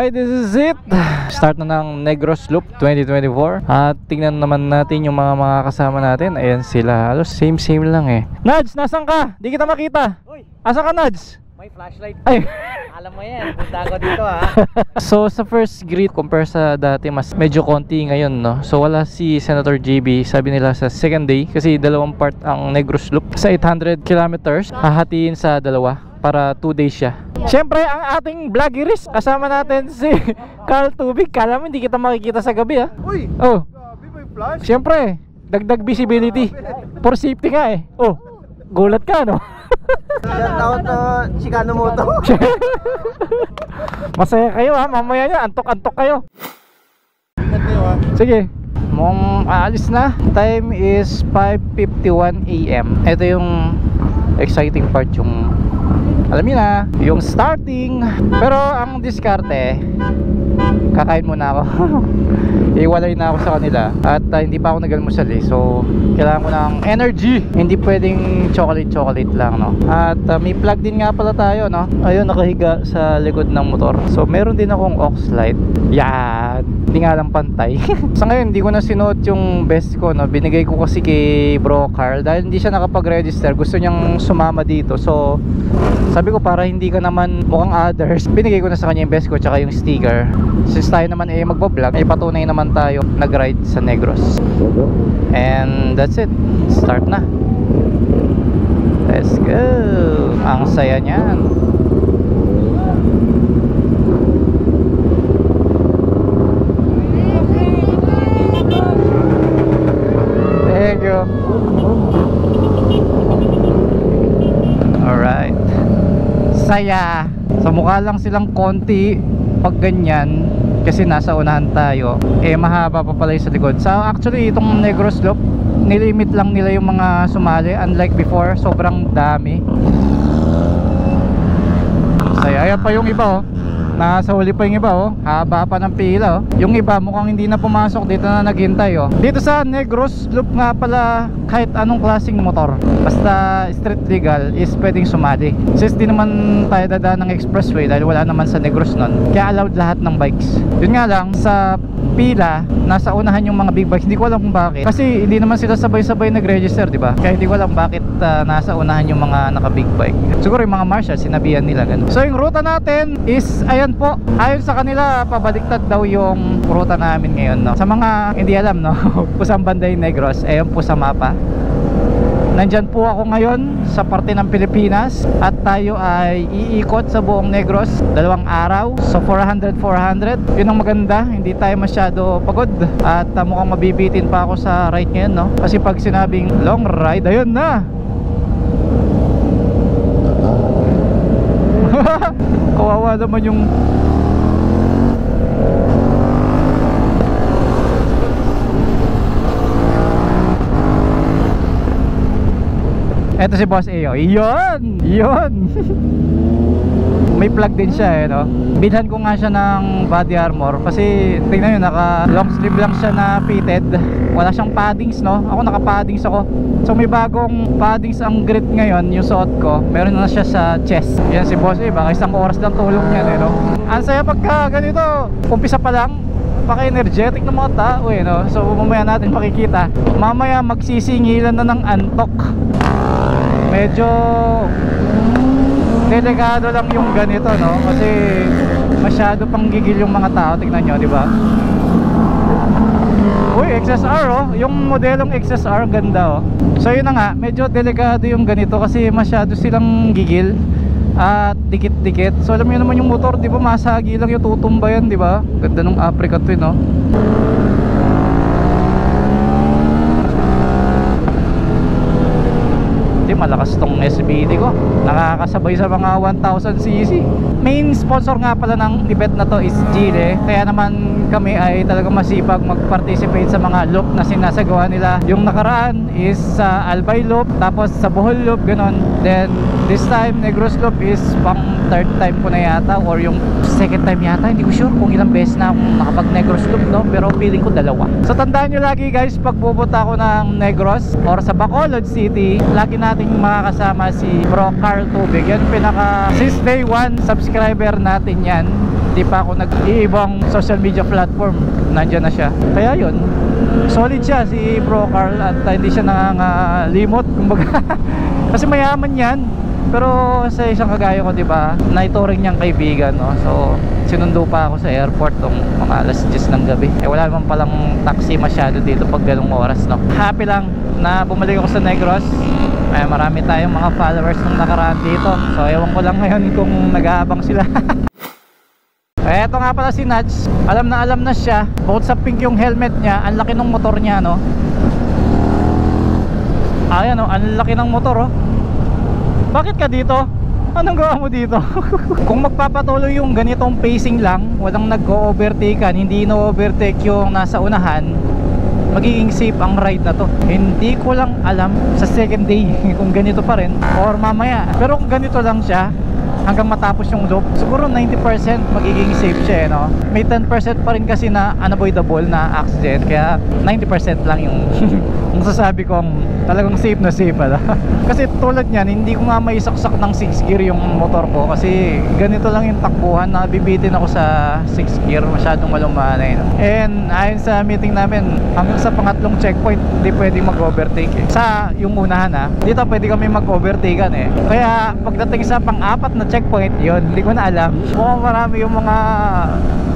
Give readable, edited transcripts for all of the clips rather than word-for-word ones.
Alright, this is it. Start na ng Negros Loop 2024. At tingnan naman natin yung mga kasama natin. Ayan sila. Halos same lang eh. Nads, nasan ka? Di kita makita. Uy, asan ka, Nads? may flashlight. Ay. Alam mo yan, punta ako dito ha. So sa first grid compare sa dati, mas medyo konti ngayon, no? So wala si Senator JB. Sabi nila sa second day, kasi dalawang part ang Negros Loop. Sa 800 kilometers, hahatiin sa dalawa para 2 days siya. Siyempre, ang ating vloggeries, kasama natin si Carl Tubig. Kala mo hindi kita makikita sa gabi ha. Uy! Oh, Grabe, may flash! siyempre, dagdag visibility. For safety nga eh. Oh, gulat ka no? Shout out to Chicano Moto. Masaya kayo ha, mamaya nyo, antok-antok kayo. Ingat kayo ha. Sige, mukhang aalis na. Time is 5:51 AM. Ito yung exciting part, yung alam niyo na, yung starting. Pero ang diskarte, kakain muna ako. Iwalay na ako sa kanila. At hindi pa ako nag-almusal eh. So kailangan ko ng energy. Hindi pwedeng chocolate lang, no? At may plug din nga pala tayo, no? Ayun, nakahiga sa likod ng motor. So meron din akong aux light. Yan, hindi nga lang pantay. Sa ngayon hindi ko na sinuot yung best ko, no? Binigay ko kasi kay Bro Carl dahil hindi siya nakapag-register. Gusto niyang sumama dito. So sabi ko, para hindi ka naman mukhang others, binigay ko na sa kanya yung best ko tsaka yung sticker. Since tayo naman eh magbablog, ay patunay naman tayo nag-ride sa Negros. And that's it. Start na. Let's go. Ang saya niyan. Thank you. Alright. Saya. Sa mukha lang silang konti pag ganyan, kasi nasa unahan tayo, eh mahaba pa pala yung sa likod. So actually itong Negros Loop, nilimit lang nila yung mga sumali. Unlike before, sobrang dami. Saya. Ayan pa yung iba oh, nasa huli pa yung iba oh, haba pa ng pila oh. Yung iba mukhang hindi na pumasok, dito na naghintay oh. Dito sa Negros Loop nga pala, kahit anong klaseng motor, basta street legal is pwedeng sumali. Since di naman tayo dadaan ng expressway dahil wala naman sa Negros nun, kaya allowed lahat ng bikes. Yun nga lang, sa pila, nasa unahan yung mga big bikes. Hindi ko alam kung bakit, kasi hindi naman sila sabay-sabay nag-register, di ba? Kaya hindi ko alam bakit nasa unahan yung mga naka-big bike. Siguro yung mga marshal, sinabihan nila ganun. So yung ruta natin is, ayan po, ayon sa kanila, pabaliktad daw yung ruta namin ngayon, no? Sa mga hindi alam, no? Kusang banda yung Negros, ayan po sa mapa. Nandyan po ako ngayon sa parte ng Pilipinas at tayo ay iikot sa buong Negros 2 araw. So 400. Yun ang maganda, hindi tayo masyado pagod. At mukhang mabibitin pa ako sa ride ngayon, no? Kasi pag sinabing long ride, ayun na. Kawawa naman yung eto si Boss Ayo. Yun! May plug din siya eh, no? Bilhan ko nga siya ng body armor kasi tingnan nyo, naka long sleeve lang siya na fitted. Wala siyang paddings, no? Ako naka paddings ako. So may bagong paddings ang grit ngayon, yung suot ko. Meron na siya sa chest. Yan si Boss Ayo, baka 1 oras lang tulog niyan eh, no? Ang saya pagka ganito, umpisa pa lang, paka-energetic ng mga tao eh, no? So mamaya natin makikita. Mamaya magsisingilan na ng antok. Medyo delikado lang yung ganito, no? Kasi masyado pang gigil yung mga tao. Tingnan nyo, di ba? Uy, XSR oh. Yung modelong XSR, ganda oh. So yun na nga, medyo delikado yung ganito kasi masyado silang gigil at dikit-dikit. So alam nyo naman yung motor, di ba? Masagi lang yung tutumba yan, di ba? Ganda ng apricot to, no? Malakas tong SBD ko, nakakasabay sa mga 1000cc. Main sponsor nga pala ng event na to is Gile, kaya naman kami ay talagang masipag mag-participate sa mga loop na sinasagawa nila. Yung nakaraan is sa Albay Loop, tapos sa Bohol Loop, ganon. Then this time Negros Loop is pang 3rd time ko na yata, or yung 2nd time yata, hindi ko sure kung ilang beses na akong nakapag Negros Loop, no? Pero feeling ko 2. So tandaan nyo lagi guys, pag pupunta ako ng Negros or sa Bacolod City, lagi nating makakasama si Bro Carl Tubig. Yan pinaka, since day 1 subscriber natin yan. Hindi pa ako nag-iibang social media platform, nandyan na siya. Kaya yun, solid siya si Bro Carl at hindi siya nangangalimot kumbaga. Kasi mayaman yan, pero sa isang kagaya ko, diba, naituring niyang kaibigan, no? So sinundo pa ako sa airport mga alas 10 ng gabi. Wala naman palang taxi masyado dito pag ganung oras, no? Happy lang na bumalik ako sa Negros. Marami tayong mga followers nung nakaraan dito. So ewan ko lang ngayon kung nag-aabang sila. Eto nga pala si Nats. Alam na siya. Bukod sa pink yung helmet niya, ang laki ng motor niya, no? Ayan, oh, ang laki ng motor, oh. Bakit ka dito? Anong gawa mo dito? Kung magpapatuloy yung ganitong pacing lang, walang nag-o-overtakean, hindi na-overtake yung nasa unahan, magiging safe ang ride na to. Hindi ko lang alam sa second day kung ganito pa rin or mamaya. Pero kung ganito lang siya hanggang matapos yung loop, siguro 90% magiging safe siya, no? May 10% pa rin kasi na unavoidable na accident, kaya 90% lang yung sasabi kong talagang safe na safe pala. Kasi tulad niyan, hindi ko nga may saksak ng 6 gear yung motor ko kasi ganito lang yung takbuhan na bibitin ako sa 6 gear, masyadong malumanay, no? And ayon sa meeting namin, hanggang sa pangatlong checkpoint hindi pwedeng mag-overtake, eh. Sa yung unahan, ha, dito pwede kami mag-overtakean, eh. Kaya pagdating sa pang-apat na checkpoint, yun, hindi ko na alam. Mukhang marami yung mga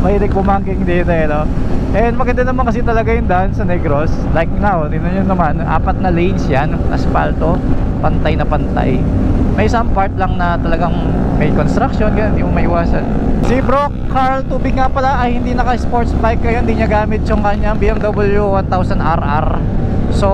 mahilig kumangking dito, eh, no? And maganda naman kasi talaga yung daan sa Negros. Like now, tingnan nyo naman, 4 na lanes yan, asfalto, pantay na pantay. May isang part lang na talagang may construction, ganyan, hindi mo maiwasan. Si Bro Carl Tubig nga pala ay hindi naka-sports bike ngayon, hindi niya gamit yung kanyang BMW 1000RR. So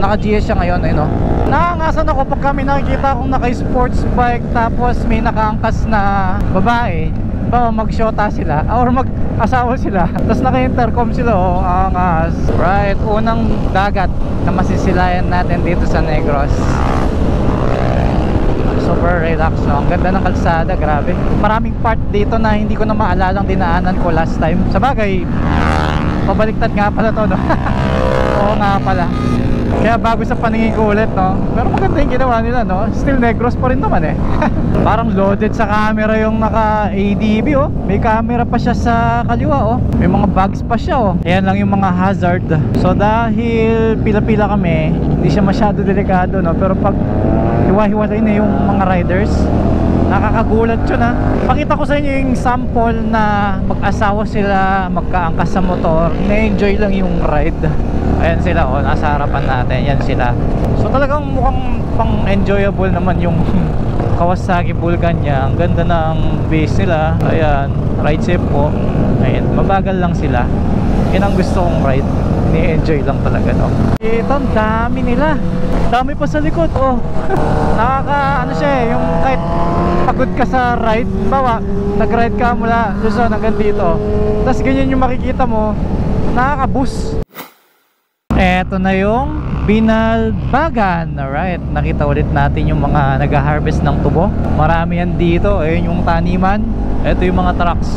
naka-GS siya ngayon, eh, no? Nakangasan ako pag kami nakikita akong naka-sports bike tapos may nakaangkas na babae, mag-shota sila or mag-asawa sila, tapos naka-intercom sila, oh, angas. Right, unang dagat na masisilayan natin dito sa Negros. Super relax, no? Ang ganda ng kalsada, grabe. Maraming part dito na hindi ko na maalalang dinaanan ko last time. Sa bagay, pabaliktad nga pala to, no? Oo nga pala. Kaya bago sa paningin ko ulit, no? Pero maganda yung ginawa nila, no? Still Negros pa rin naman, eh. Parang loaded sa camera yung naka ADB, oh. May camera pa siya sa kaliwa, oh. May mga bags pa siya, oh. Ayan lang yung mga hazard. So dahil pila-pila kami, hindi siya masyado delikado, no? Pero pag hiwa-hiwalay na yung mga riders, nakakagulat yun, ha. Pakita ko sa inyo yung sample na mag-asawa sila, magkaangkas sa motor, na-enjoy lang yung ride. Ayan sila, oh, nasa harapan natin. Yan sila. So talagang mukhang pang enjoyable naman yung Kawasaki Vulcan niya. Ang ganda ng base nila. Ayan, ride safe po. Ayan, mabagal lang sila. Yan ang gusto kong ride. Ni-enjoy lang talaga, no? Ito, ang dami nila. Dami pa sa likod, oh. Ano siya, eh, yung kahit pagod ka sa ride, bawa, nag-ride ka mula Luzon hanggang dito, tapos ganyan yung makikita mo, nakaka-boost. Eto na yung Binalbagan. Alright, nakita ulit natin yung mga nag-harvest ng tubo. Marami yan dito. Ayun yung taniman. Ito yung mga trucks.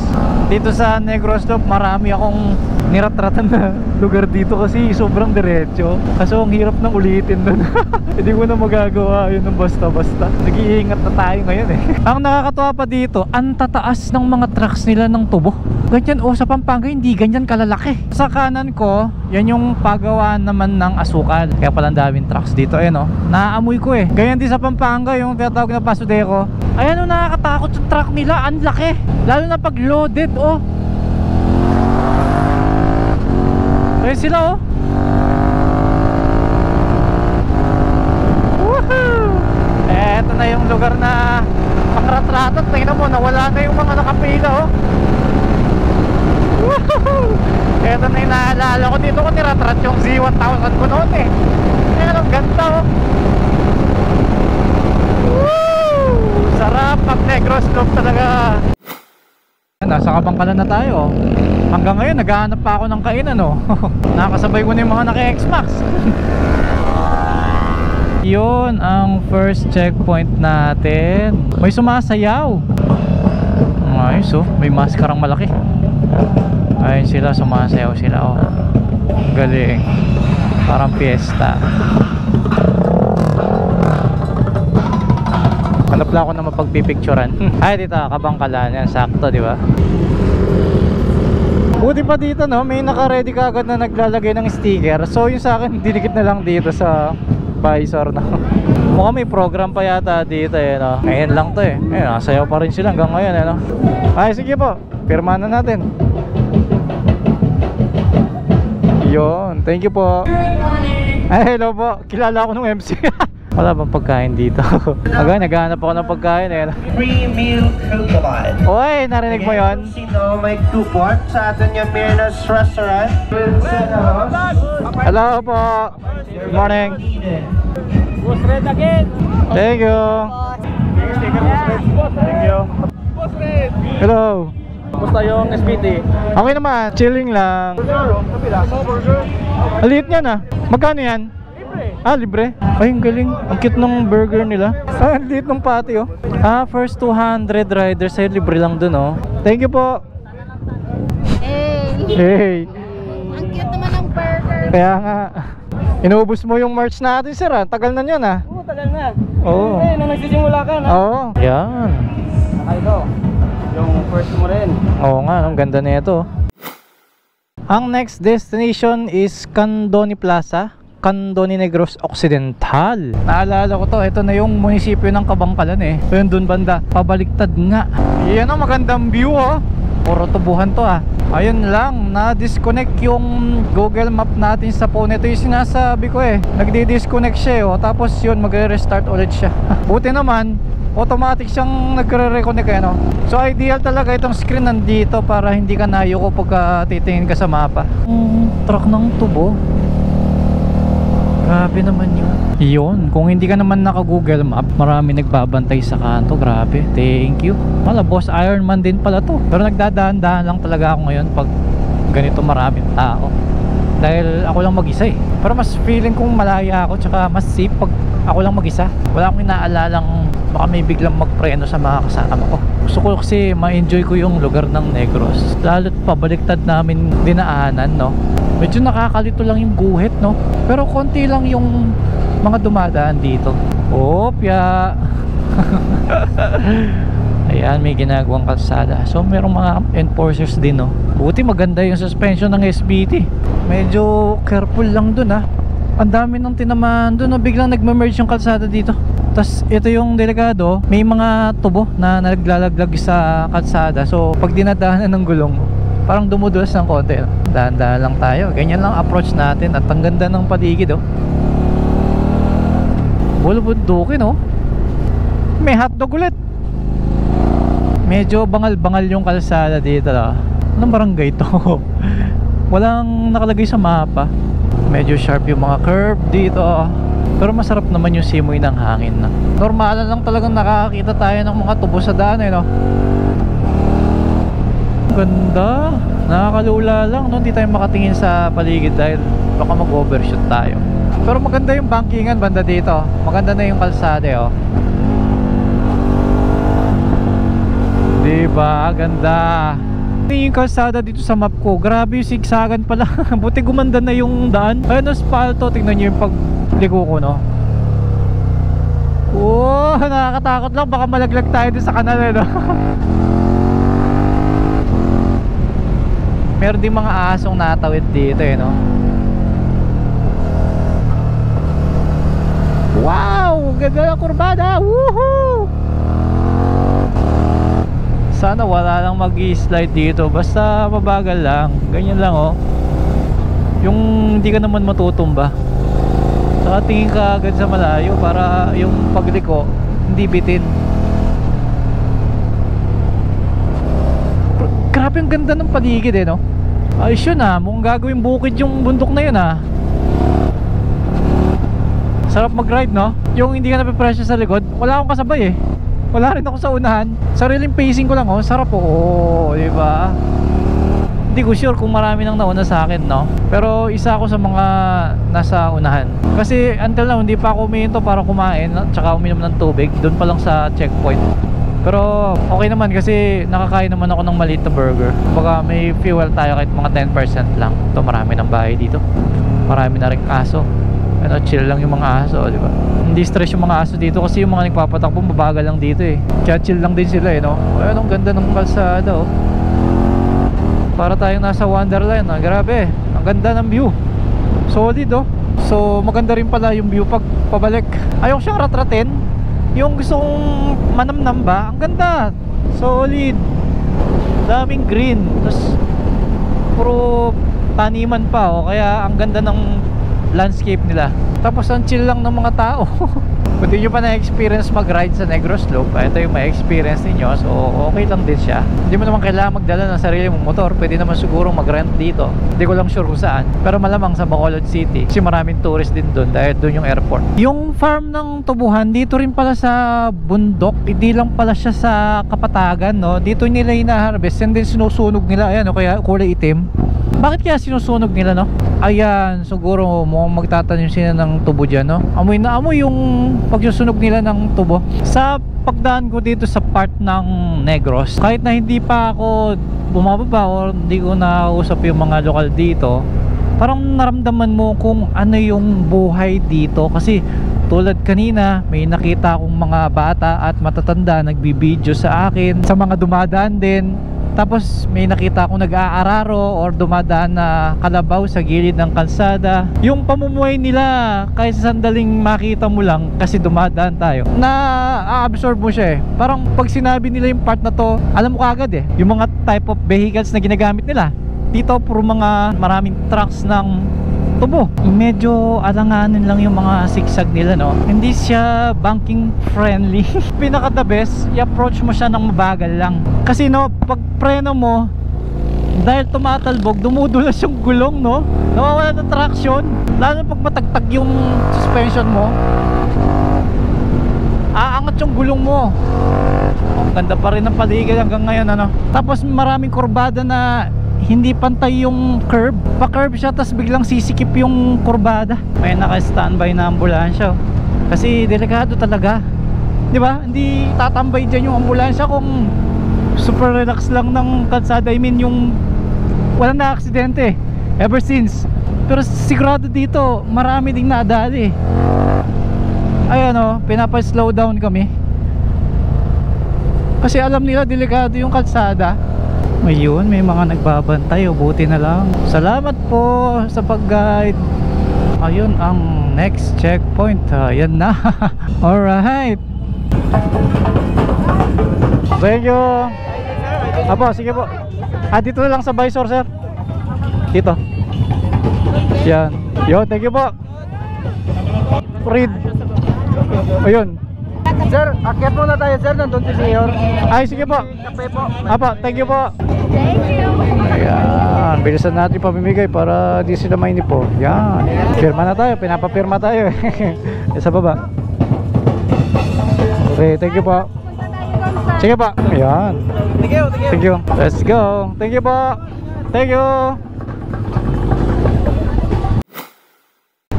Dito sa Negros Loop, marami akong niratratan na lugar dito kasi sobrang diretso. Kaso ang hirap nang ulitin doon. Hindi ko na magagawa yun ng basta-basta. Nag-iingat na tayo ngayon, eh. Ang nakakatawa pa dito, ang tataas ng mga trucks nila ng tubo. Ganyan, oh, sa Pampanga hindi ganyan kalalaki. Sa kanan ko, yan yung pagawaan naman ng asukal. Kaya pala ang daming trucks dito, ayan, oh. Naaamoy ko, eh. Ganyan din sa Pampanga, yung tinatawag na Pasodeko. Ayan, oh, nakakatakot yung truck nila. Ang laki. Lalo na pag loaded, oh. Ayan sila, oh. Woohoo! Eto na yung lugar na makaratratot. Tingnan mo, nawala na yung mga nakapila, oh. Woohoo! Eto na yung naalala ko. Dito ko niratrat yung Z1000 ko noon, eh. Ayan, ang ganda, oh. Woo! Sarap pag Negros Loop talaga. Nasa Kabangkalan na tayo, oh. Hanggang ngayon naghahanap pa ako ng kainan, oh. Nakasabay ko na yung mga naka-X-Max. Yun ang first checkpoint natin. May sumasayaw. Ayos, oh. May maskarang malaki. Ayun sila, sumasayaw sila, oh. Galing. Parang piyesta. Hanap lang ako na mapagpipicturan. Ay, dito, Kabangkalan. Yan, sakto, di ba? Buti pa dito, no? May naka-ready ka agad na naglalagay ng sticker. So, yung sa akin, dinikit na lang dito sa visor, no? Mukhang may program pa yata dito, eh, no? Ngayon lang to, eh. Ayun, nasayaw pa rin sila hanggang ngayon, eh, no? Ay, sige po. Pirmahan na natin. Yun. Thank you po. Ay, hello po. Kilala ko nung MC. Wala bang pagkain dito? Naghahanap ako ng pagkain, eh. Free meal coconut. Oy, narinig mo yon? Sino may coupon sa atin yung Mirna's Restaurant? Hello po. Good morning. Boss Red again. Thank you. Thank you. Hello. Kumusta yung SPT? Okay naman. Chilling lang. Aliit niyan ah. Magkano yan? Ah, libre. Ay, ang galing. Ang cute ng burger nila. Ah, ang liit ng patty, oh. Ah, first 200 riders ay libre lang dun, oh. Thank you po. Hey! Hey. Ang cute naman ng burger. Kaya nga. Inuubos mo yung merch natin, sir, ah. Tagal na yan, ah. Oo, tagal na. Oo. Eh, nung nagsisimula ka na. Oo. Yan. Saka ito. Yung first mo rin. Oo nga, ang ganda na ito. Ang next destination is Candoni Plaza, Candoni Negros Occidental. Naalala ko to, ito na yung munisipyo ng Kabangkalan, eh. So yun dun banda, pabaliktad nga. Yan ang magandang view, oh. Puro tubuhan to, ah. Ayun lang, na-disconnect yung Google Map natin sa phone. Ito yung sinasabi ko, eh. Nagdi-disconnect siya, oh. Tapos yun, magre-restart ulit siya. Buti naman, automatic siyang nagre-reconnect, eh, no? So ideal talaga itong screen nandito para hindi ka nayoko pagka titingin ka sa mapa. Truck ng tubo. Grabe naman yun. Yun, kung hindi ka naman naka Google Map, marami nagbabantay sa kanto. Grabe, thank you. Wala, boss Ironman din pala to. Pero nagdadaan-daan lang talaga ako ngayon pag ganito maraming tao. Dahil ako lang mag-isa, eh. Pero mas feeling kong malaya ako, tsaka mas safe pag ako lang mag-isa. Wala akong inaalalang baka may biglang magpreno sa mga kasama ko. Gusto ko kasi ma-enjoy ko yung lugar ng Negros. Lalo't pabaliktad namin dinaanan, no? Medyo nakakalito lang yung guhit, no? Pero konti lang yung mga dumadaan dito. Opya. Ayan, may ginagawang kalsada. So merong mga enforcers din, no? Buti maganda yung suspension ng SBT. Medyo careful lang dun, ha? Ang dami ng tinamaan dun, na biglang nagme-merge yung kalsada dito. Tapos ito yung delikado, may mga tubo na naglalaglag sa kalsada. So pag dinadaanan ng gulong, parang dumudulas ng konti, no? Dahan-dahan lang tayo. Ganyan lang approach natin. At ang ganda ng paligid, oh. Bulubundukin, oh. May hotdog ulit. Medyo bangal-bangal yung kalsada dito, no? Anong barangay to? Walang nakalagay sa mapa. Medyo sharp yung mga curve dito, oh. Pero masarap naman yung simoy ng hangin, no? Normalan lang talagang nakakakita tayo ng mga tubo sa daan, eh, no? Ganda. Nakakalula lang, no? Hindi tayo makatingin sa paligid dahil baka mag-overshoot tayo. Pero maganda yung bankingan banda dito. Maganda na yung kalsada, oh. Diba? Ganda. Yung kalsada dito sa map ko, grabe yung zigzagan pala. Buti gumanda na yung daan. Ayun, asphalto. Tingnan nyo yung pagliko ko, no? Oh, nakakatakot lang. Baka malaglag tayo dun sa kanal, no? Meron din mga asong natawid dito, eh, no? Wow! Ganda ng kurbada! Woohoo! Sana wala lang mag-slide dito. Basta mabagal lang. Ganyan lang, oh. Yung hindi ka naman matutumba. Saka tingin ka agad sa malayo para yung pagliko hindi bitin. Grabe ang ganda ng paligid, eh, no? Ayos yun, ah. Mukhang gagawin bukid yung bundok na yun, ah. Sarap mag-ride, no? Yung hindi ka napipresyo sa likod, wala akong kasabay, eh. Wala rin ako sa unahan. Sariling pacing ko lang, oh. Sarap, oh. Diba? Hindi ko sure kung marami nang nauna sa akin, no? Pero isa ako sa mga nasa unahan. Kasi until now, hindi pa ako umihinto para kumain at saka uminom ng tubig. Doon pa lang sa checkpoint. Pero okay naman kasi nakakain naman ako ng maliit na burger. Baka may fuel tayo kahit mga 10% lang. Ito, marami ng bahay dito. Marami na rin aso. ano, chill lang yung mga aso, di ba? Hindi stress yung mga aso dito kasi yung mga nagpapatakbo mabagal lang dito eh. Kaya chill lang din sila eh, no? Ayun, ang ganda ng kalsada, oh. Para tayong nasa Wonderland, ah. Grabe, ang ganda ng view. Solid, oh. So maganda rin pala yung view pag pabalik. Ayoko siyang ratratin. Yung gusto kong manamnam ba, ang ganda, solid, daming green, tapos puro taniman pa, oh. Kaya ang ganda ng landscape nila. Tapos ang chill lang ng mga tao. Kung di nyo pa na-experience mag-ride sa Negros Slope, ito yung ma-experience ninyo. So okay lang din siya. Hindi mo naman kailangan magdala ng sarili mong motor. Pwede naman siguro mag-rent dito. Hindi ko lang sure kung saan, pero malamang sa Bacolod City kasi maraming tourist din doon dahil doon yung airport. Yung farm ng tubuhan dito rin pala sa bundok. Hindi lang pala siya sa Kapatagan, no? Dito nila hina-harvest and then sinusunog nila. Ayan, no? Kaya kulay itim. Bakit kaya sinusunog nila, no? Ayan, siguro mukhang magtatanim sila ng tubo dyan, no? Amoy na amoy yung pagsusunog nila ng tubo. Sa pagdaan ko dito sa part ng Negros, kahit na hindi pa ako bumababa or hindi ko nakausap yung mga lokal dito, parang naramdaman mo kung ano yung buhay dito. Kasi tulad kanina, may nakita akong mga bata at matatanda nagbibideo sa akin, sa mga dumadaan din. Tapos may nakita akong nag-aararo or dumadaan na kalabaw sa gilid ng kalsada. Yung pamumuhay nila, kahit sandaling makita mo lang kasi dumadaan tayo, na-absorb mo siya eh. Parang pag sinabi nila yung part na to, alam mo kaagad eh, yung mga type of vehicles na ginagamit nila. Dito puro mga maraming trucks ng tubo. Medyo alanganin lang yung mga sigsag nila, no? Hindi siya banking friendly. Pinaka the best, i-approach mo siya ng mabagal lang. Kasi no, pag preno mo, dahil tumatalbog, dumudulas yung gulong, no? Nawawala ng traction. Lalo pag matagtag yung suspension mo, aangat yung gulong mo. Ang ganda pa rin ng paligid hanggang ngayon, ano? Tapos maraming kurbada na hindi pantay yung curb. Pa-curb siya tapos biglang sisikip yung kurbada. May naka-standby na ambulansya, oh. Kasi delikado talaga, di ba? Hindi tatambay dyan yung ambulansya kung super relax lang ng kalsada. I mean yung walang na-aksidente ever since. Pero sigurado dito marami ding nadali. Ayan, oh, pinapa-slow down kami kasi alam nila delikado yung kalsada. Ayun, may mga nagbabantay, o buti na lang. Salamat po sa pag-guide. Ayun ang next checkpoint. Ayan na. Alright. Thank you. Apo, sige po. Dito na lang sa visor, sir. Dito. Yan. Yo, thank you po. Read. Ayun. Sir, akyat muna tayo sir, nandun si Mayor. Ay, sige po. Kape po. Apo, thank you po. Thank you. Ayan, bilisan natin pamimigay para di sila mainip po. Yan, pirma na tayo, pinapapirma tayo. Sa baba. Okay, thank you po. Sige po. Ayan. Thank you, thank you. Thank you. Let's go. Thank you po. Thank you.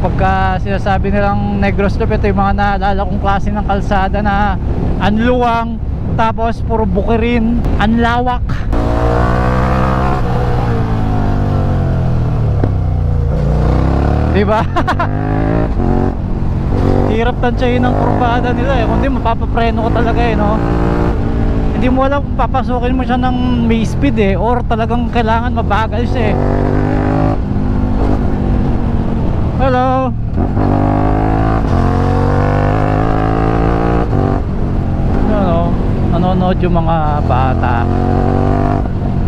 Pagka sinasabi nilang Negros Slope, ito yung mga naalala kong klase ng kalsada na anluwang, tapos puro bukirin, anlawak. Diba? Hirap tansyahin ng kurbada nila eh. Kundi mapapapreno ko talaga eh, no? Hindi mo alam kung papasukin mo siya ng may speed eh, or talagang kailangan mabagal siya eh. Hello. Ano, nanonood yung mga bata.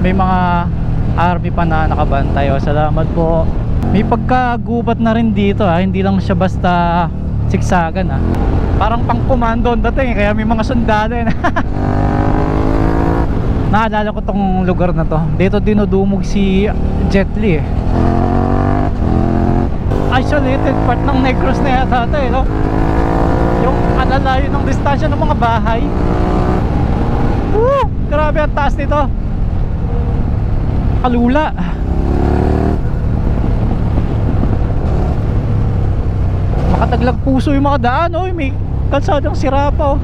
May mga army pa na nakabantay. O, salamat po. May pagkagubat na rin dito, ha. Hindi lang siya basta siksagan, ha. Parang pang komando ang dating, kaya may mga sundalo eh. Naalala ko tong lugar na to. Dito dinudumog si Jet Li eh. Isolated part ng Negros na yata ito eh, no? Yung alalayo ng distansya ng mga bahay. Woo! Grabe ang taas nito. Kalula. Makataglag puso yung mga daan, oh. May kalsadang sira pa, oh.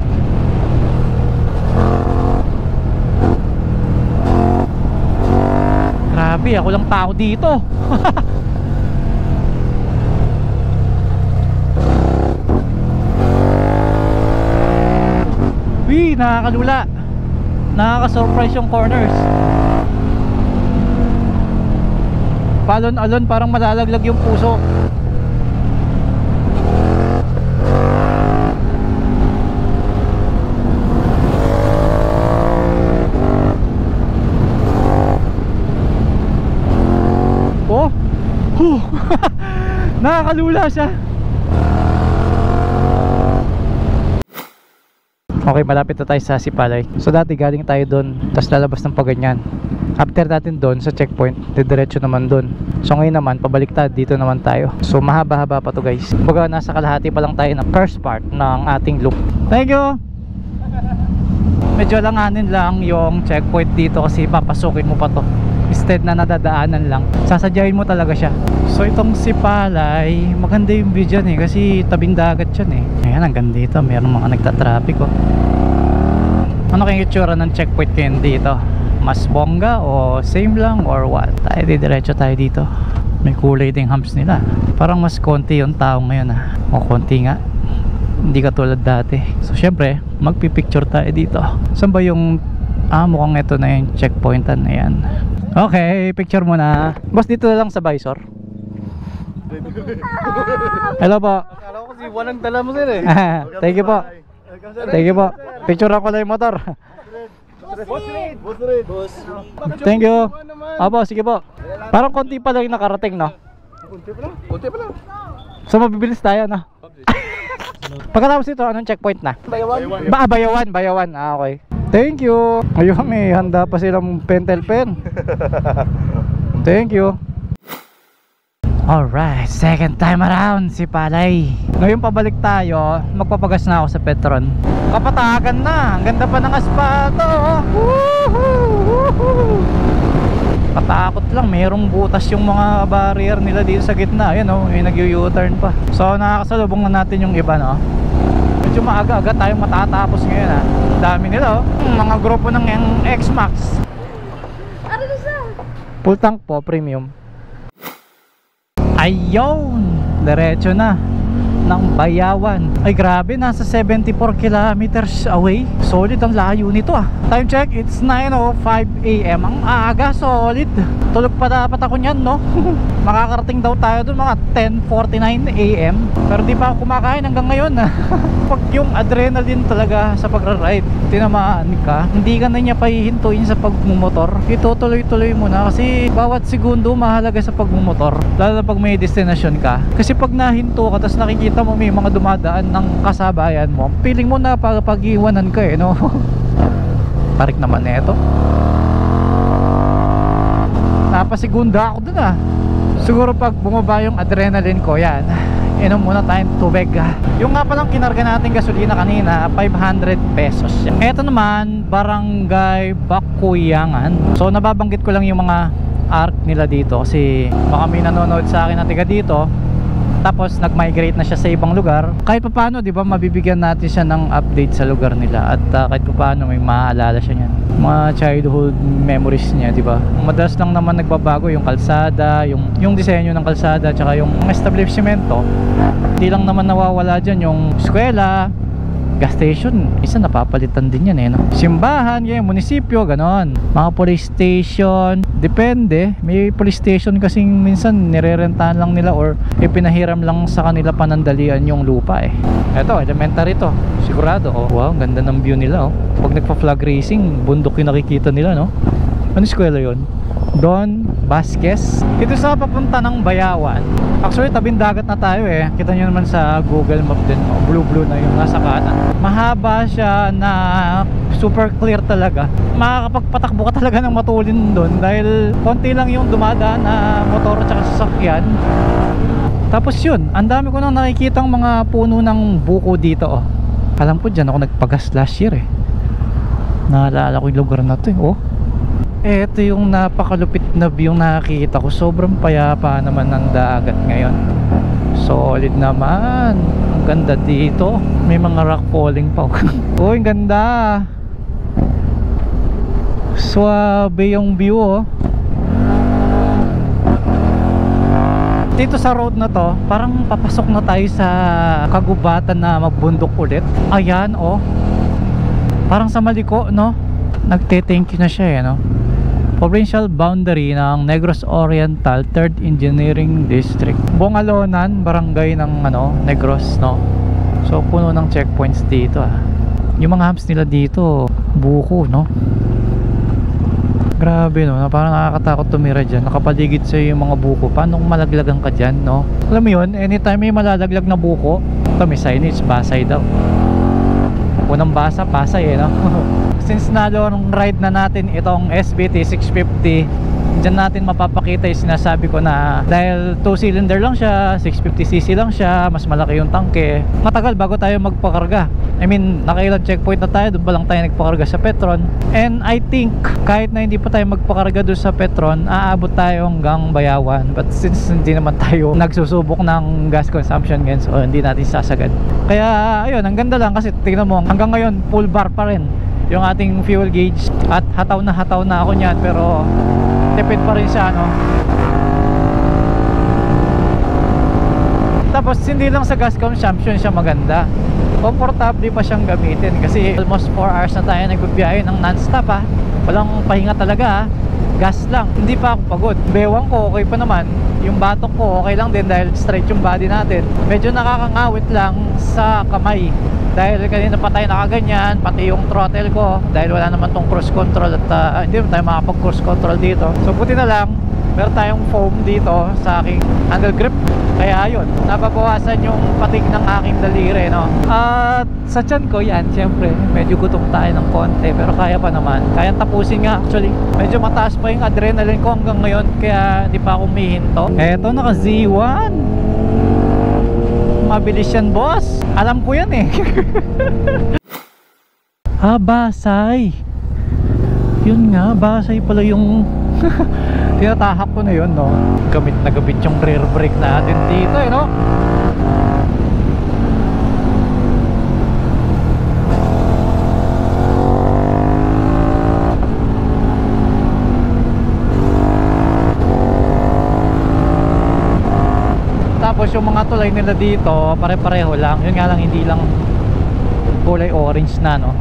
Grabe, ako lang tao dito. nakakalula. Nakaka-surprise yung corners. Palon-alon, parang malalaglag yung puso. Oh, nakakalula siya. Okay, malapit na tayo sa Sipalay. So dati galing tayo doon, tapos lalabas ng paganyan. After natin doon sa checkpoint, diretso naman doon. So ngayon naman, pabaliktad, dito naman tayo. So mahaba-haba pa to guys. Kumbaga nasa kalahati pa lang tayo ng first part ng ating loop. Thank you! Medyo langanin lang yung checkpoint dito kasi papasukin mo pa to. Instead na nadadaanan lang, sasadyain mo talaga siya. So itong Sipalay, maganda yung view dyan kasi tabing dagat yan Ayan, ang ganda dito, mayroong mga nagtatraffic Ano kayong itsura ng checkpoint kayo dito? Mas bongga o same lang or what? Tayo diretso tayo dito. May kulay ding humps nila. Parang mas konti yung tao ngayon O konti nga, hindi katulad dati. So syempre, magpipicture tayo dito. Saan ba yung mukhang ito na yung checkpointan. Ayan. Okay, picture muna. Boss, dito na lang sa Visor. Hello po. Akala ko si Juan ang dala mo sir Thank you po. Thank you po. Picture ako na yung motor. Boss. Thank you. Opo, sige po. Parang konti pa lang yung nakarating, no? Kunti pa lang. So mabibilis tayo, no? Pagkatapos ito, anong checkpoint na? Bayawan. Bayawan. Okay. Thank you. Ayun, may handa pa silang pentel pen. Thank you. Alright, second time around, Sipalay. Ngayon pabalik tayo, magpapagas na ako sa Petron. Kapatagan na, ang ganda pa ng aspato. Katakot lang, mayroong butas yung mga barrier nila dito sa gitna. Ayan may nag-u-turn pa. So nakakasalubong na natin yung iba, no? Medyo maaga-aga tayong matatapos ngayon Ang dami nila mga grupo ng X-Max. Full tank po, premium. Ayun, diretso na ng Bayawan. Ay grabe, nasa 74 kilometers away. Solid ang layo nito Time check, it's 9:05 AM. Ang aga, solid. Tulog pa dapat ako niyan, no? Makakarating daw tayo dun mga 10:49 AM. Pero di pa ako kumakain hanggang ngayon Pag yung adrenaline talaga sa pagra-ride, tinamaan ka, hindi ka na niya pahihintuin sa pagmumotor. Itutuloy-tuloy mo na kasi bawat segundo mahalaga sa pagmumotor. Lalo na pag may destination ka. Kasi pag nahinto ka, tapos nakikita mo may mga dumadaan ng kasabayan mo, feeling mo na pag-iwanan ka no? Tarik naman na ito. Napasigunda ako dun Siguro pag bumaba yung adrenaline ko, yan, inom muna tayong tubig. Yung nga palang kinarga natin gasolina kanina, 500 pesos. Ito naman, Barangay Bakuyangan. So nababanggit ko lang yung mga arc nila dito kasi baka may nanonood sa akin na tiga dito, tapos nag-migrate na siya sa ibang lugar. Kahit pa paano, di ba, mabibigyan natin siya ng update sa lugar nila. At kahit pa paano, may maaalala siya niyan. Mga childhood memories niya, di ba? Madalas lang naman nagbabago yung kalsada, yung disenyo ng kalsada, tsaka yung establishmento. Hindi lang naman nawawala dyan yung eskwela, gas station, isa napapalitan din yan no? Simbahan, yung munisipyo, ganon. Mga police station, depende. May police station kasing minsan nirerentahan lang nila or ipinahiram lang sa kanila panandalian yung lupa Eto, elementary to, sigurado. Wow, ganda ng view nila Pag nagpa-flag racing, bundok yung nakikita nila, no? Ano eskwela yun? Don Vasquez. Ito sa papunta ng Bayawan. Actually, tabing dagat na tayo Kita nyo naman sa Google Map din blue na yung nasa kanan. Mahaba siya na super clear talaga. Makakapagpatakbo ka talaga ng matulin doon dahil konti lang yung dumadaan na motor at sasakyan. Tapos yun, ang dami ko nang nakikitang mga puno ng buko dito Alam ko dyan ako nagpagas last year Naalala ko yung lugar na to Ito yung napakalupit na view nakikita ko. Sobrang payapa naman ng dagat ngayon. Solid naman. Ang ganda dito. May mga rock falling pa ang ganda. Suabe yung view Dito sa road na to, parang papasok na tayo sa kagubatan na magbundok ulit. Ayan Parang sa Maliko, no? Nagte-thank you na siya, no? Provincial boundary ng Negros Oriental 3rd Engineering District. Bongalonan, barangay ng Negros, no? So puno ng checkpoints dito, Yung mga hubs nila dito, buko, no? Grabe, no? Parang nakakatakot tumira dyan. Nakapaligid sa'yo yung mga buko. Paano kung malaglagan ka dyan, no? Alam mo yun, anytime may malalaglag na buko, ito may signage, Pasay daw. Unang basa, Pasay, no? Since nalong ride na natin itong SBT 650, dyan natin mapapakita yung sinasabi ko na dahil 2-cylinder lang siya, 650cc lang siya, mas malaki yung tangke, matagal bago tayo magpakarga. I mean, nakailang checkpoint na tayo, doon pa lang tayo nagpakarga sa Petron. And I think kahit na hindi pa tayo magpakarga doon sa Petron, aabot tayo hanggang Bayawan. But since hindi naman tayo nagsusubok ng gas consumption ngayon, so hindi natin sasagad. Kaya ayun, ang ganda lang kasi tingnan mo, hanggang ngayon full bar pa rin yung ating fuel gauge. At hataw na ako niyan, pero tipid pa rin siya, no? Tapos hindi lang sa gas consumption siya maganda, komportable pa siyang gamitin kasi almost 4 hours na tayo nagbibiyahe ng non-stop, walang pahinga talaga, gas lang. Hindi pa ako pagod. Bewang ko okay pa naman, yung batok ko okay lang din dahil straight yung body natin. Medyo nakakangawit lang sa kamay dahil kanina pa tayo nakaganyan, pati yung throttle ko dahil wala naman tong cruise control at hindi naman tayo makapag cruise control dito. So buti na lang meron tayong foam dito sa aking handle grip, kaya ayun, nababawasan yung patig ng aking daliri, no? At sa tiyan ko yan, syempre medyo gutom tayo ng konti, pero kaya pa naman, kaya tapusin nga. Actually medyo mataas pa yung adrenaline ko hanggang ngayon, kaya hindi pa ako humihinto. Eto, naka Z1, mabilis yan, boss. Alam ko yan eh. Basay. Yun nga, Basay pala yung tinatahak ko na yun, no? Gamit na gamit yung rear brake natin dito, no? Tapos yung mga tulay nila dito pare-pareho lang, yun nga lang hindi lang kulay orange na, no?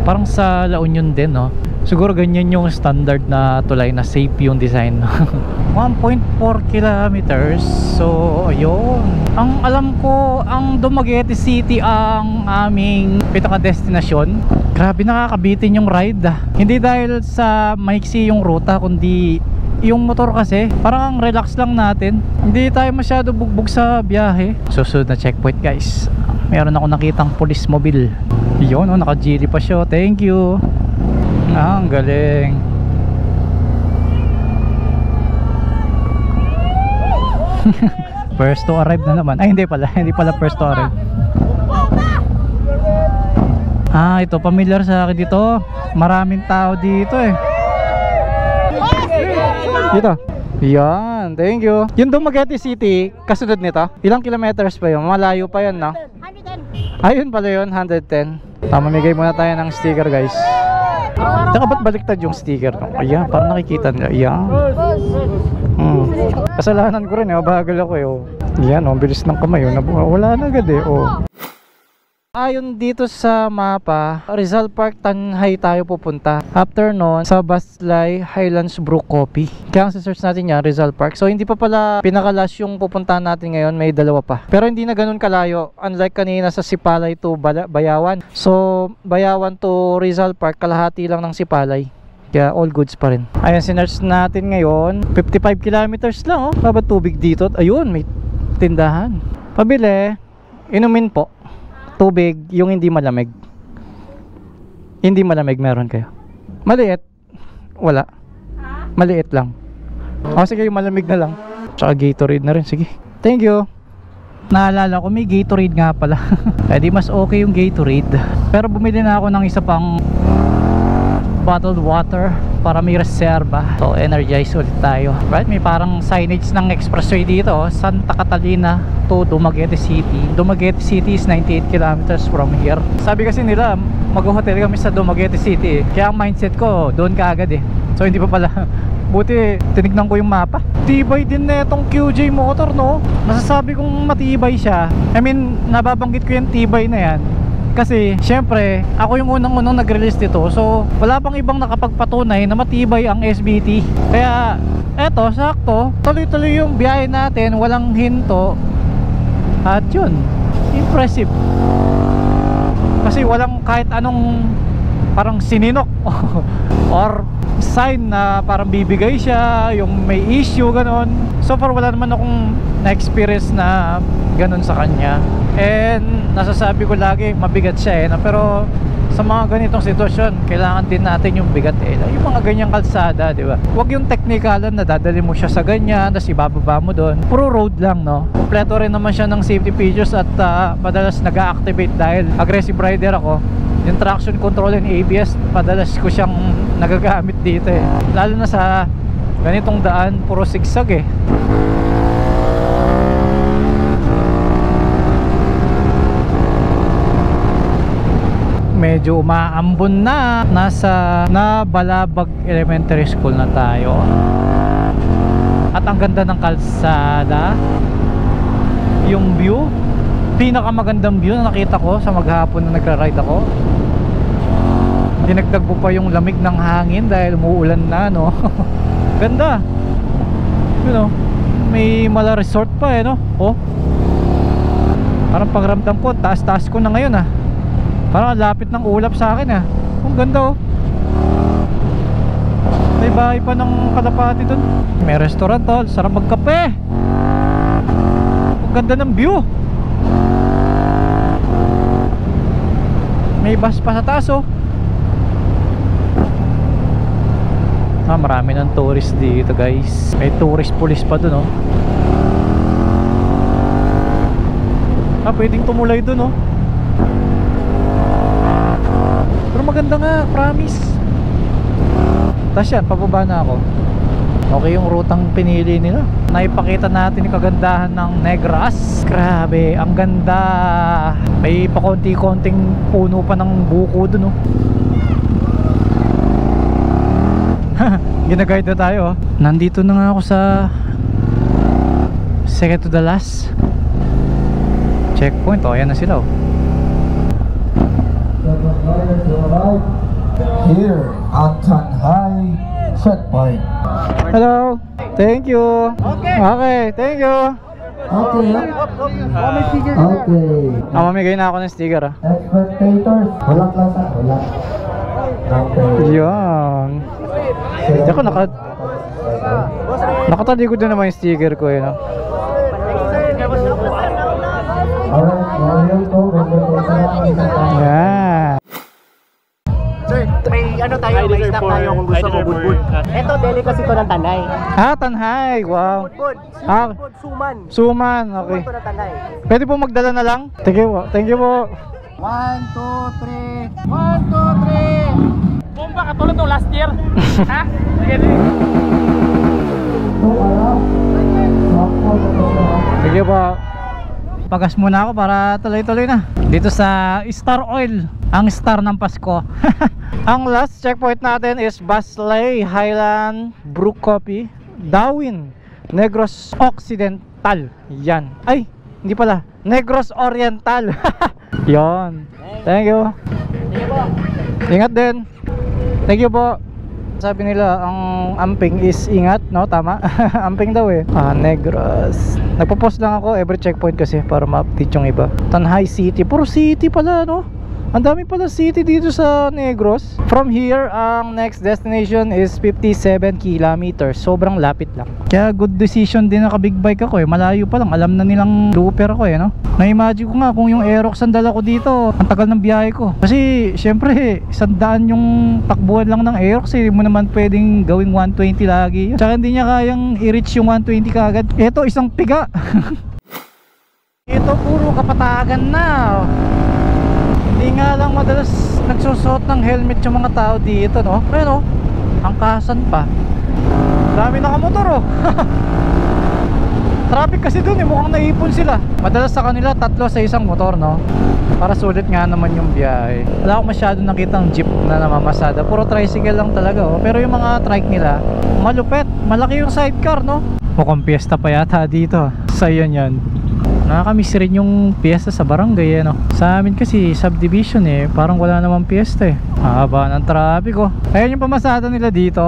Parang sa La Union din, no? Siguro ganyan yung standard na tulay na safe yung design. 1.4 kilometers. So ayun, ang alam ko ang Dumaguete City ang aming pinaka-destinasyon. Grabe, nakakabitin yung ride, Hindi dahil sa maiksi yung ruta, kundi yung motor kasi parang ang relax lang natin, hindi tayo masyado bugbog sa biyahe. Susunod na checkpoint, guys, meron ako nakitang police mobile. Yun, naka-Geely pa siya. Thank you. Ang galing. First to arrive na naman. Ay, hindi pala first to arrive. Ito, familiar sa akin dito. Maraming tao dito eh. Dito. Yan, thank you. Yung Dumaguete City, kasunod nito, ilang kilometers pa yun? Malayo pa yun, no? 110. Ayun pala yun, 110. Mamamigay muna tayo ng sticker, guys. Saka ba't baliktad yung sticker? Ayan, parang nakikita nila. Ayan. Kasalanan ko rin, bagal ako eh. Ayan, bilis ng kamay. Wala na agad eh. Ayon dito sa mapa, Rizal Park Tanhay tayo pupunta. After nun, sa Baslay Highlands Brew Coffee. Kaya ang search natin yan, Rizal Park. So hindi pa pala pinakalas yung pupuntahan natin ngayon, may dalawa pa. Pero hindi na ganun kalayo. Unlike kanina sa Sipalay to Bayawan. So Bayawan to Rizal Park, kalahati lang ng Sipalay. Kaya all goods pa rin. Ayan, sinerch natin ngayon. 55 kilometers lang, Babat tubig dito. Ayun, may tindahan. Pabili, inumin po. Tubig, yung hindi malamig. Hindi malamig, meron kayo? Maliit? Wala. Maliit lang. Sige, yung malamig na lang. Tsaka Gatorade na rin, sige. Thank you. Naalala ko, may Gatorade nga pala. Eh di mas okay yung Gatorade. Pero bumili na ako ng isa pang bottled water para may reserva. So energize ulit tayo. Right, may parang signage ng expressway dito, Santa Catalina to Dumaguete City. Dumaguete City is 98 kilometers from here. Sabi kasi nila mag-hotel kami sa Dumaguete City, kaya ang mindset ko doon ka agad eh. So hindi pa pala. Buti tinignan ko yung mapa. Tibay din na itong QJ motor, no? Masasabi kong matibay siya. I mean, nababanggit ko yung tibay na yan Kasi syempre ako yung unang nag-release dito, so wala pang ibang nakapagpatunay na matibay ang SBT. Kaya eto, sakto, tuloy-tuloy yung biyahe natin, walang hinto. At yun, impressive. Kasi walang kahit anong parang sininok or sign na parang bibigay siya, yung may issue, ganon. So far wala naman akong na-experience na ganon sa kanya. And nasasabi ko lagi mabigat siya eh, pero sa mga ganitong sitwasyon kailangan din natin yung bigat eh, yung mga ganyang kalsada, di ba? Huwag yung technicalan na dadali mo siya sa ganyan tapos ibababa mo doon. Puro road lang, no? Kompleto rin naman siya ng safety features at madalas nag-activate dahil aggressive rider ako. Yung traction control and ABS, madalas ko siyang nagagamit dito eh, lalo na sa ganitong daan, puro sigsag eh. Medyo umaambon na, nasa Balabag Elementary School na tayo. At ang ganda ng kalsada, yung view, pinakamagandang view na nakita ko sa maghapon na nagra-ride ako. Dinagdag mo pa yung lamig ng hangin dahil umuulan na, no? Ganda. You know, may mala resort pa eh, no? Oh. Parang pagramdam ko, taas-taas ko na ngayon ah. Parang lapit ng ulap sa akin ah. Ang ganda oh. May bahay pa ng kalapati dun. May restaurant oh, sarap magkape. Ang ganda ng view. May bus pa sa taas oh. Marami ng tourist dito guys. May tourist police pa dun oh. Pwedeng tumulay dun oh. Pero maganda nga, promise. Tapos yan, pababa na ako. Okay yung rutang pinili nila. Naipakita natin yung kagandahan ng Negros. Grabe, ang ganda. May pakonti-konting puno pa ng buko dun oh. Ginaguide na tayo oh. Nandito na nga ako sa second to the last checkpoint oh. Ayan na sila oh. Here at Tanhay checkpoint. Hello, thank you. Okay, thank you. Okay. Okay. Mamigay na ako ng sticker ah. Spectators, walang klasa, wala. Okay. Yan. Hindi ako nakatalikod na naman yung sticker ko yun. Yan. Sir, may ano tayo, may snack tayo kung gusto mo, budbud. Ito, delicacy to ng Tanay. Ah, Tanhay, wow. Budbud, Ah, budbud, suman. Suman, okay. Suman to ng Tanay. Pwede po magdala na lang? Thank you po, thank you po. 1, 2, 3. 1, 2, 3. Bomba, katulad ng last year. Ha? Sige, Sige po. Pagas muna ako para tuloy-tuloy na. Dito sa Star Oil, ang star ng Pasko. Ang last checkpoint natin is Baslay Highland Brew Coffee, Darwin, Negros Occidental. Yan. Ay, hindi pala. Negros Oriental. Yon. Thank you. Ingat din. Thank you po. Sabi nila ang amping is ingat, no? Tama? Amping daw eh. Negros. Nagpo-post lang ako every checkpoint kasi para ma-update yung iba. Tanhay City. Puro city pala, no? Ang dami pala city dito sa Negros. From here, ang next destination is 57 kilometers. Sobrang lapit lang. Kaya good decision din naka big bike ako eh. Malayo pa lang. Alam na nilang looper ako eh, no? Na-imagine ko nga kung yung Aerox ang dala ko dito, ang tagal ng biyahe ko. Kasi syempre 100 yung takbuhan lang ng Aerox eh. Hindi mo naman pwedeng gawing 120 lagi. Tsaka hindi niya kayang i-reach yung 120 kagad. Ito isang piga. Ito puro kapatagan na. Hindi nga lang madalas nagsusuot ng helmet yung mga tao dito, no? Pero angkasan pa. Dami nakamotor oh. Traffic kasi dun eh, mukhang naipon sila. Madalas sa kanila 3 sa isang motor, no? Para sulit nga naman yung biyahe. Wala akong masyado nakitang jeep na namamasada. Puro tricycle lang talaga oh. Pero yung mga trike nila malupet, malaki yung sidecar, no? Mukhang piyesta pa yata dito. Sa yan. Nakakamiss rin yung piyesta sa barangay, ano. Sa amin kasi subdivision eh, parang wala namang piyesta eh. Haba ng trapiko. Ayan yung pamasada nila dito.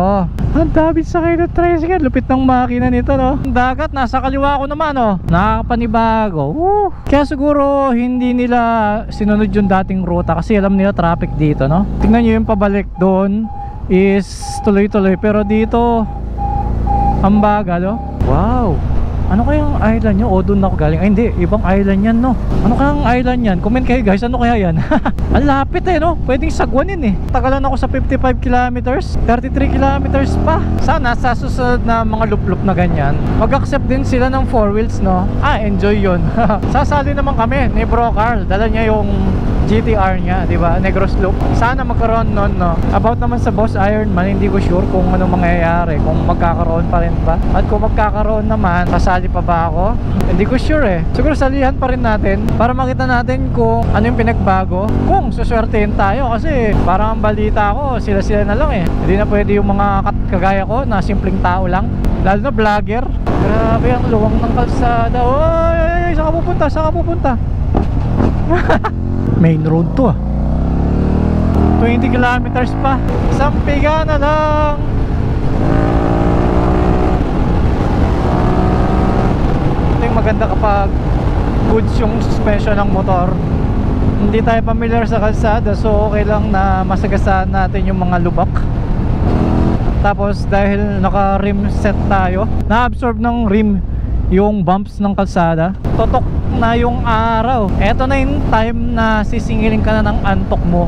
Ang dami sakay na tricycle. Lupit ng makina nito, no. Ang dagat nasa kaliwa ko naman, oh. Nakakapanibago. Kaya siguro hindi nila sinunod yung dating ruta kasi alam nila traffic dito, no. Tingnan nyo yung pabalik doon is tuloy-tuloy, pero dito ang bagal, oh. Wow. Ano kayang island nyo? O doon ako galing. Ay hindi, ibang island yan, no. Ano kayang island yan? Comment kayo guys, ano kaya yan? Ang lapit eh, no. Pwedeng sagwanin eh. Tagalan ako sa 55 kilometers, 33 kilometers pa. Sana sa susunod na mga loop-loop na ganyan, mag-accept din sila ng 4 wheels, no. Enjoy yun. Sasali naman kami ni Bro Carl. Dala niya yung GTR niya, di ba? Negros Loop. Sana magkaroon nun, no. About naman sa Boss Ironman, hindi ko sure kung ano mangyayari, kung magkakaroon pa rin ba. At kung magkakaroon naman, sasali pa ba ako? Hindi ko sure eh. Siguro salihan pa rin natin para makita natin kung ano yung pinagbago. Kung suswertein tayo kasi parang ang balita ko, sila-sila na lang eh. Hindi na pwede yung mga kagaya ko na simpleng tao lang. Lalo na vlogger. Grabe ang luwang ng kalsada. Oy, saan ka pupunta? Saan ka pupunta? Main road to 20 kilometers pa. Isang piga na lang. Ito yung maganda kapag goods yung suspension ng motor. Hindi tayo familiar sa kalsada, so okay lang na masagasaan natin yung mga lubak. Tapos dahil naka rim set tayo, na-absorb ng rim yung bumps ng kalsada. Totok na yung araw. Eto na yung time na sisingilin ka na ng antok mo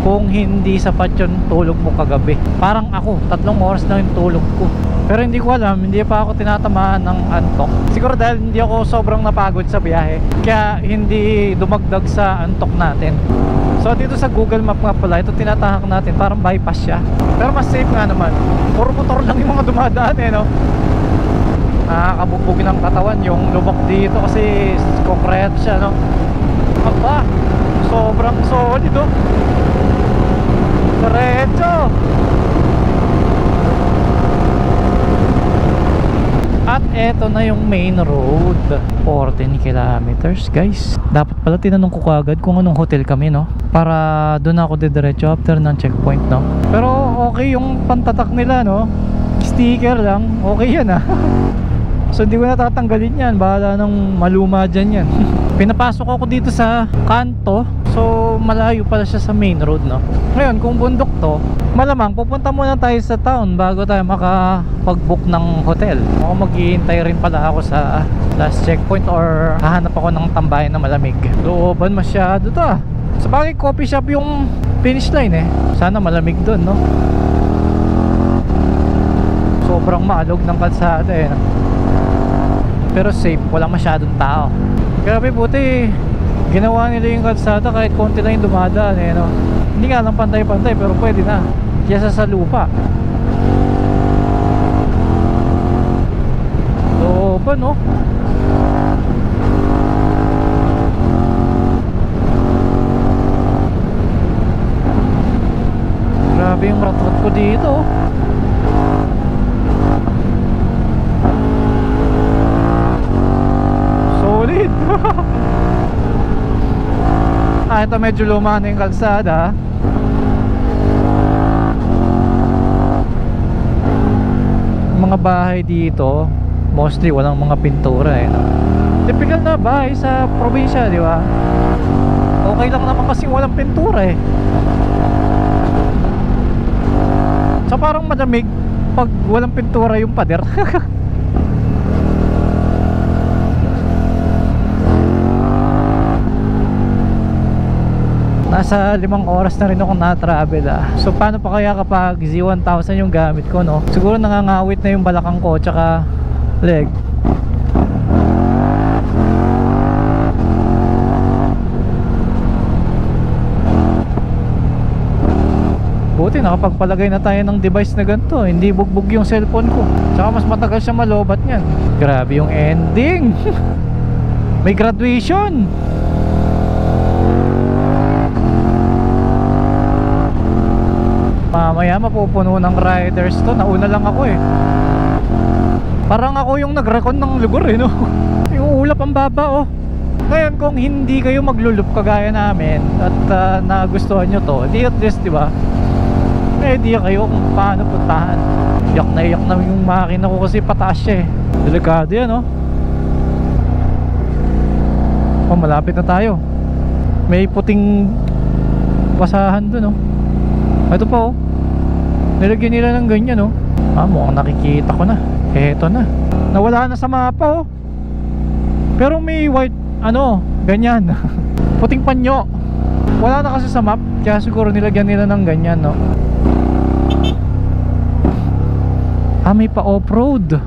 kung hindi sapat yung tulog mo kagabi. Parang ako, 3 oras na yung tulog ko. Pero hindi ko alam, hindi pa ako tinatamaan ng antok. Siguro dahil hindi ako sobrang napagod sa biyahe, kaya hindi dumagdag sa antok natin. So dito sa Google Map nga pala, ito tinatahak natin, parang bypass siya. Pero mas safe nga naman. Puro motor lang yung mga dumadaan eh, no? Nakakabugbog ng katawan yung lubak dito kasi concrete siya, no? Aba, sobrang solid, oh. Diretso. At eto na yung main road, 14 kilometers guys. Dapat pala tinanong ko kagad kung anong hotel kami, no? Para doon ako didiretso after ng checkpoint, no? Pero okay yung pantatak nila, no? Sticker lang, okay yan ah. So hindi ko na tatanggalin yan, bahala nang maluma dyan yan. Pinapasok ako dito sa kanto, so malayo pala siya sa main road, no? Ngayon kung bundok to, malamang pupunta muna tayo sa town bago tayo makapag-book ng hotel. O maghihintay rin pala ako sa last checkpoint or hahanap ako ng tambayan na malamig. Looban masyado to ah. Sa bagay coffee shop yung finish line eh. Sana malamig dun, no? Sobrang maalog ng kalsada eh, no? Pero safe, walang masyadong tao. Grabe, buti ginawa nila yung kalsada kahit konti lang yung dumadaan eh, no? Hindi nga lang pantay-pantay pero pwede na kesa sa lupa. So ba, no? Grabe yung rat-rat ko dito, oh. Solid. Ito medyo luma na yung kalsada. Mga bahay dito mostly walang mga pintura eh, no? Typical na bahay sa probinsya, di ba? Okay lang naman kasi walang pintura eh. So parang madamig pag walang pintura yung pader. Nasa 5 oras na rin ako na-travel ah. So paano pa kaya kapag Z1000 yung gamit ko, no? Siguro nangangawit na yung balakang ko tsaka leg. Buti nakapagpalagay na tayo ng device na ganito, hindi bugbog yung cellphone ko. Tsaka mas matagal siya malobat niyan. Grabe yung ending. May graduation. Mamaya mapupuno ng riders to. Nauna lang ako eh. Parang ako yung nag-recon ng lugar eh, no? Yung ulap ang baba, oh. Ngayon kung hindi kayo maglulup kagaya namin at nagustuhan nyo to, di at least diba may idea kayo kung paano puntahan. Iyak na yung makina ko kasi pataas siya eh. Delikado yan oh. Oh, malapit na tayo. May puting basahan dun oh. Ito pa oh, nilagyan nila ng ganyan oh. Mukhang nakikita ko na. Eto na, nawala na sa mapa oh. Pero may white ano, ganyan puting panyo. Wala na kasi sa map, kaya siguro nilagyan nila ng ganyan no. May pa off-road.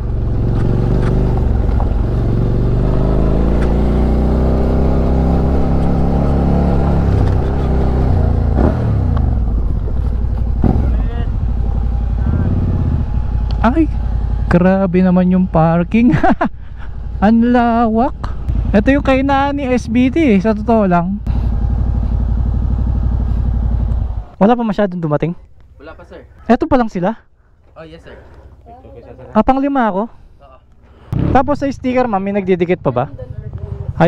Ay, grabe naman yung parking. Ang lawak. Ito yung kainaan ni SBT sa totoo lang. Wala pa masyadong dumating? Wala pa, sir. Eto pa lang sila? Oh, yes, sir. Pang 5 ako? Tapos sa sticker ma'am, may nagdidikit pa ba?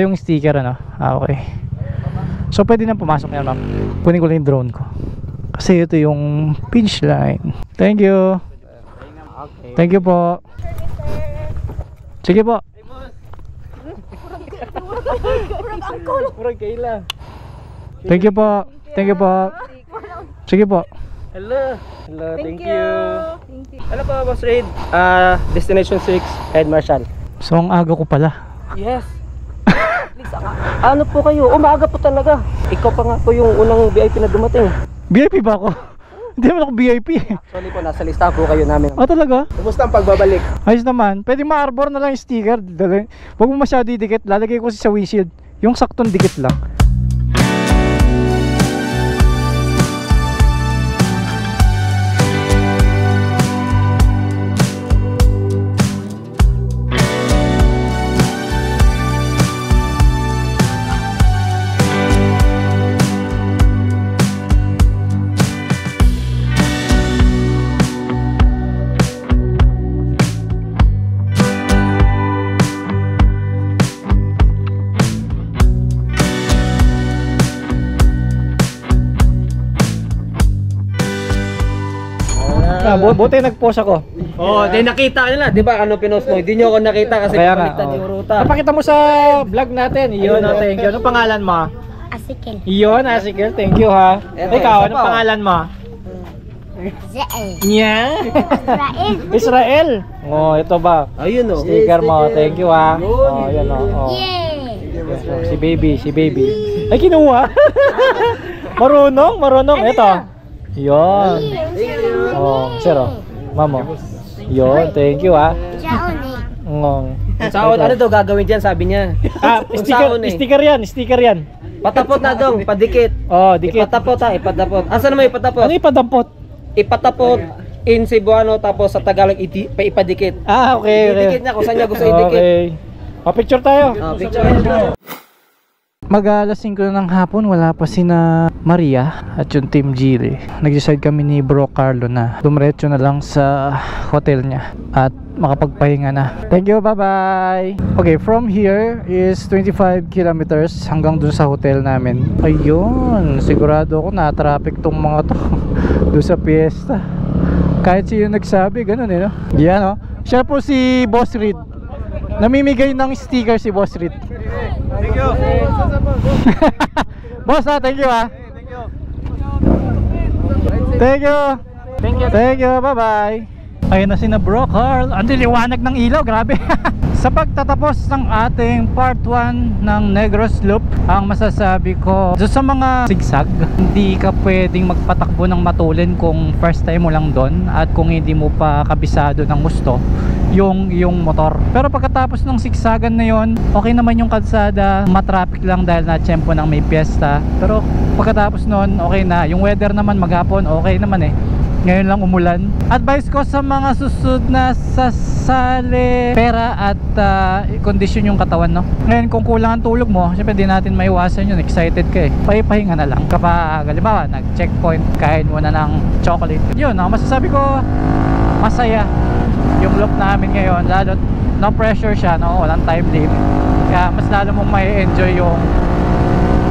Yung sticker ano? Okay. So pwede na pumasok yan ma'am. Kunin ko lang yung drone ko. Kasi ito yung pinch line. Thank you. Thank you po. Sige po. Thank you po. Thank you po. Sige po. Hello. Hello, thank you. Ano po, Boss Raid? Destination 6, Ed Marshall. So ang aga ko pala. Yes. Please, ano po kayo? Umaga po talaga. Ikaw pa nga po yung unang VIP na dumating. VIP ba ako? Hindi naman ako VIP. Actually po, nasa listahan po kayo namin. Talaga? Kumusta ang pagbabalik? Ayos naman. Pwede ma-arbor na lang yung sticker. Huwag mo masyado didikit. Lalagay ko sa windshield. Yung saktong dikit lang. Buti nag-post ako. Di nakita nila. Di ba ano pinost mo? Hindi nyo ako nakita kasi Kaya nga, palitan yung ruta. Napakita mo sa vlog natin. Iyon, thank you. Anong pangalan mo? Asikel. Iyon, Asikel. Thank you ha. Ikaw, anong pangalan mo? Zael. Nya? Israel. Israel. Ito ba? Ayun o. Sticker mo. Thank you ha. Yan o. Yay! Si baby. Ay, kinuha. Marunong. Ito. Yon. Sir, mamo. Yon, thank you ha. Chaone. Saon, ano daw gagawin dyan, sabi niya. Sticker yan. Patapot na dong, padikit. Dikit. Ipatapot ha, ipatapot. Asan naman ipatapot? Ano ipadampot? Ipatapot in Cebuano, tapos sa Tagalog ipadikit. Okay. Idikit niya kung saan niya gusto idikit. Okay. Picture tayo. Picture. Mag-alas 5 na ng hapon, wala pa sina Maria at yung Team Gili. Nag-decide kami ni Bro Carlo na dumiretso na lang sa hotel niya at makapagpahinga na. Thank you, bye-bye! Okay, from here is 25 kilometers hanggang dun sa hotel namin. Ayun, sigurado ako na-traffic tong mga to dun sa piyesta. Kahit siya nagsabi, ganun no? Yan siya po si Boss Reed. Namimigay ng sticker si Boss Reed. Thank you. Boss thank you Thank you, bye bye. Ayun na sina Bro Carl. Ang liwanag ng ilaw, grabe. Sa pagtatapos ng ating part 1 ng Negros Loop, ang masasabi ko sa mga sigsag, hindi ka pwedeng magpatakbo ng matulin kung first time mo lang doon at kung hindi mo pa kabisado ng gusto yung motor. Pero pagkatapos ng sigsagan na yon, okay naman yung kalsada, matraffic lang dahil na tiyempo ng may piyesta. Pero pagkatapos nun, okay na. Yung weather naman maghapon, okay naman ngayon lang umulan. Advice ko sa mga susunod na sasali pera at kondisyon yung katawan Ngayon kung kulang ang tulog mo, syempre di natin maiwasan yun, excited ka pahipahinga na lang. Kapag halimbawa nag checkpoint, kain mo na ng chocolate. Yun, masasabi ko masaya yung loop namin ngayon, lalo no pressure siya, walang time limit. Kaya mas lalo mong may enjoy yung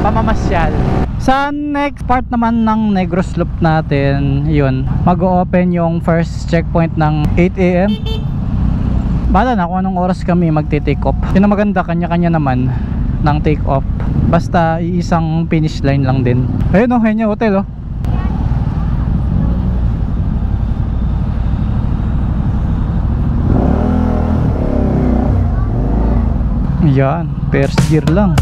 pamamasyal. Sa next part naman ng Negros Loop natin, yun, mag-o-open yung first checkpoint ng 8 AM. Bahala na kung anong oras kami magti-take off. Yun ang maganda, kanya-kanya naman ng take off. Basta iisang finish line lang din. Ayun o, Henya Hotel o. Yan, first gear lang.